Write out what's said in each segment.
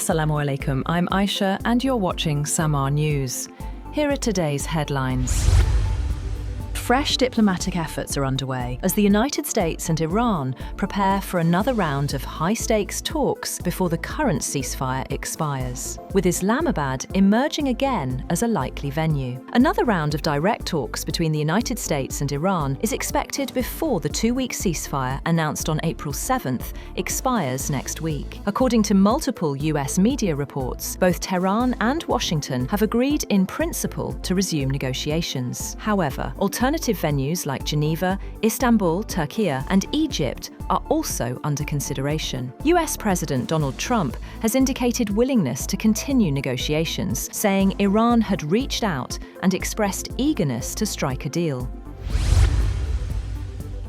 Assalamu alaikum, I'm Aisha and you're watching Samaa News. Here are today's headlines. Fresh diplomatic efforts are underway as the United States and Iran prepare for another round of high-stakes talks before the current ceasefire expires, with Islamabad emerging again as a likely venue. Another round of direct talks between the United States and Iran is expected before the two-week ceasefire announced on April 7th expires next week. According to multiple US media reports, both Tehran and Washington have agreed in principle to resume negotiations. However, alternative venues like Geneva, Istanbul, Turkey, and Egypt are also under consideration. US President Donald Trump has indicated willingness to continue negotiations, saying Iran had reached out and expressed eagerness to strike a deal.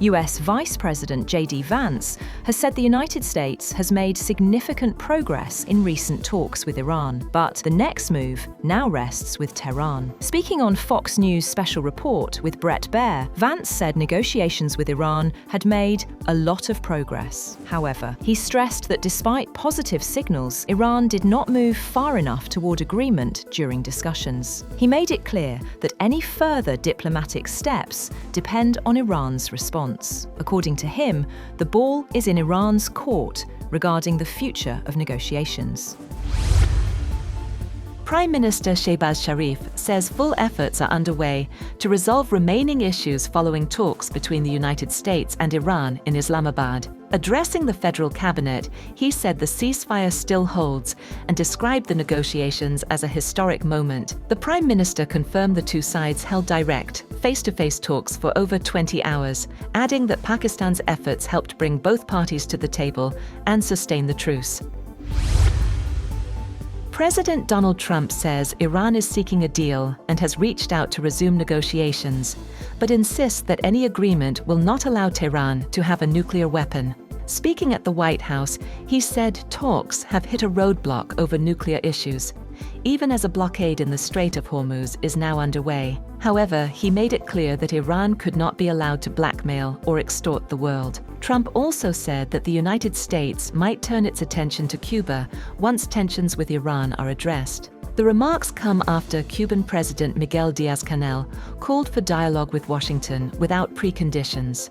US Vice President JD Vance has said the United States has made significant progress in recent talks with Iran, but the next move now rests with Tehran. Speaking on Fox News' special report with Brett Baer, Vance said negotiations with Iran had made a lot of progress. However, he stressed that despite positive signals, Iran did not move far enough toward agreement during discussions. He made it clear that any further diplomatic steps depend on Iran's response. According to him, the ball is in Iran's court regarding the future of negotiations. Prime Minister Shehbaz Sharif says full efforts are underway to resolve remaining issues following talks between the United States and Iran in Islamabad. Addressing the federal cabinet, he said the ceasefire still holds and described the negotiations as a historic moment. The Prime Minister confirmed the two sides held direct, face-to-face talks for over 20 hours, adding that Pakistan's efforts helped bring both parties to the table and sustain the truce. President Donald Trump says Iran is seeking a deal and has reached out to resume negotiations, but insists that any agreement will not allow Tehran to have a nuclear weapon. Speaking at the White House, he said talks have hit a roadblock over nuclear issues, even as a blockade in the Strait of Hormuz is now underway. However, he made it clear that Iran could not be allowed to blackmail or extort the world. Trump also said that the United States might turn its attention to Cuba once tensions with Iran are addressed. The remarks come after Cuban President Miguel Diaz-Canel called for dialogue with Washington without preconditions.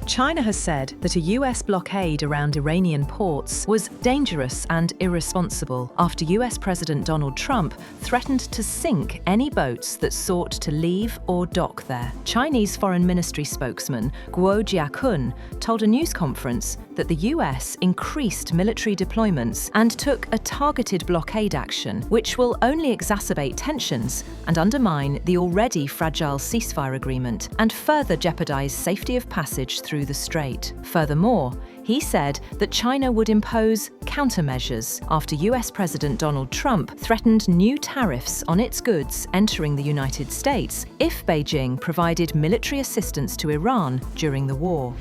China has said that a US blockade around Iranian ports was dangerous and irresponsible after US President Donald Trump threatened to sink any boats that sought to leave or dock there. Chinese Foreign Ministry spokesman Guo Jiakun told a news conference that the US increased military deployments and took a targeted blockade action, which will only exacerbate tensions and undermine the already fragile ceasefire agreement and further jeopardize safety of passage through the strait. Furthermore, he said that China would impose countermeasures after US President Donald Trump threatened new tariffs on its goods entering the United States if Beijing provided military assistance to Iran during the war.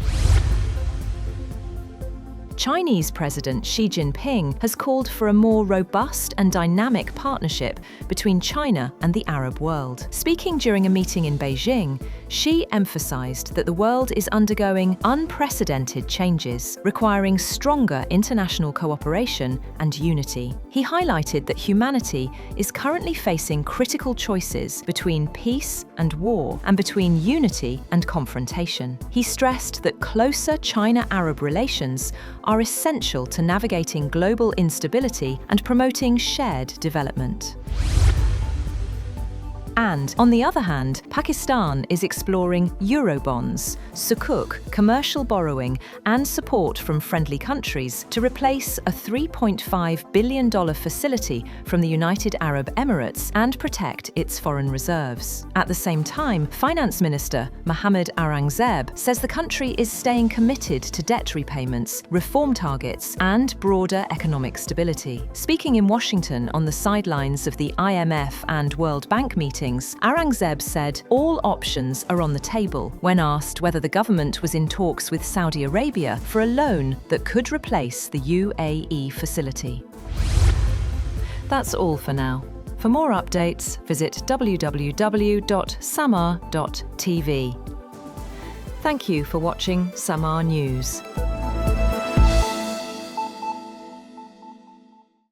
Chinese President Xi Jinping has called for a more robust and dynamic partnership between China and the Arab world. Speaking during a meeting in Beijing, Xi emphasized that the world is undergoing unprecedented changes, requiring stronger international cooperation and unity. He highlighted that humanity is currently facing critical choices between peace and war, and between unity and confrontation. He stressed that closer China-Arab relations are essential to navigating global instability and promoting shared development. And, on the other hand, Pakistan is exploring Eurobonds, sukuk, commercial borrowing, and support from friendly countries to replace a $3.5 billion facility from the United Arab Emirates and protect its foreign reserves. At the same time, Finance Minister Mohammad Aurangzeb says the country is staying committed to debt repayments, reform targets, and broader economic stability. Speaking in Washington on the sidelines of the IMF and World Bank meetings, Aurangzeb said all options are on the table when asked whether the government was in talks with Saudi Arabia for a loan that could replace the UAE facility. That's all for now. For more updates, visit www.samaa.tv. Thank you for watching Samaa News.